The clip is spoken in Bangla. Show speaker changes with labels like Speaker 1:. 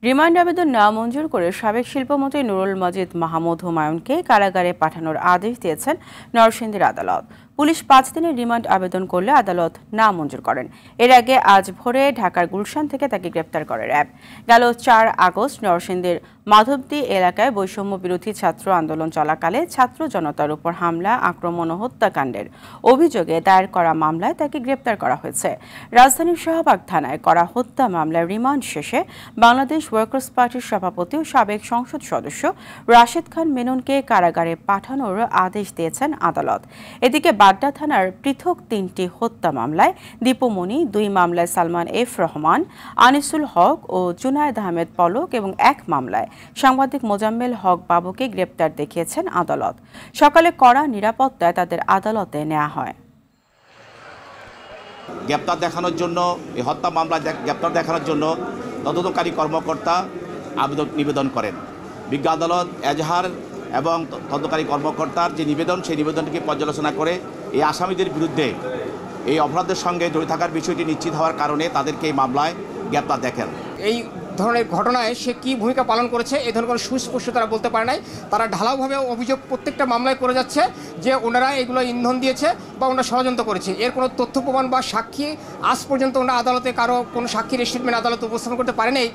Speaker 1: রিমান্ড আবেদন নামঞ্জুর করে সাবেক শিল্পমন্ত্রী নুরুল মজিদ মাহমুদ হুমায়ুনকে কারাগারে পাঠানোর আদেশ দিয়েছেন নরসিংদীর আদালত। পুলিশ 5 দিনের রিমান্ড আবেদন করলে আদালত নামঞ্জুর করেন। এর আগে আজ ভোরে ঢাকার গুলশান থেকে তাকে গ্রেপ্তার করে র্যাব। গেল 4 আগস্ট নরসিংদীর মাধবদী এলাকায় বৈষম্য বিরোধী ছাত্র আন্দোলন চলাকালে ছাত্র জনতার উপর হামলা, আক্রমণ ও হত্যাকাণ্ডের অভিযোগে দায়ের করা মামলায় তাকে গ্রেপ্তার করা হয়েছে। রাজধানীর শাহবাগ থানায় করা হত্যা মামলার রিমান্ড শেষে বাংলাদেশ ওয়ার্কার্স পার্টির সভাপতি ও সাবেক সংসদ সদস্য রাশেদ খান মেননকে কারাগারে পাঠানোর আদেশ দিয়েছেন আদালত। এদিকে বাড্ডা থানার পৃথক 3টি হত্যা মামলায় দীপুমণি, 2 মামলায় সালমান এফ রহমান, আনিসুল হক ও জুনায়েদ আহমেদ পলক এবং 1 মামলায় সাংবাদিক মোজাম্মেল হক বাবুকে গ্রেপ্তার দেখিয়েছেন আদালত। সকালে কড়া নিরাপত্তায় তাদের আদালতে নেওয়া হয়।
Speaker 2: গ্রেপ্তার দেখানোর জন্য এই হত্যা মামলা গ্রেপ্তার দেখানোর জন্য তদন্তকারী কর্মকর্তা নিবেদন করেন। বিজ্ঞ আদালত এজাহার এবং তদন্তকারী কর্মকর্তার যে নিবেদন, সেই নিবেদনটিকে পর্যালোচনা করে এই আসামিদের বিরুদ্ধে এই অপরাধের সঙ্গে জড়িত থাকার বিষয়টি নিশ্চিত হওয়ার কারণে তাদেরকে এই মামলায় গ্রেপ্তার দেখেন।
Speaker 3: এই ধরনের ঘটনায় সে কী ভূমিকা পালন করেছে এই ধরনের কোনো সুস্পষ্ট তারা বলতে পারে নাই। তারা ঢালাওভাবে অভিযোগ প্রত্যেকটা মামলায় করে যাচ্ছে যে ওনারা এগুলো ইন্ধন দিয়েছে বা ওনারা ষড়যন্ত্র করেছে। এর কোনো তথ্য প্রমাণ বা সাক্ষী আজ পর্যন্ত ওনারা আদালতে কোনো সাক্ষীর স্টেটমেন্ট আদালতে উপস্থাপন করতে পারেনি।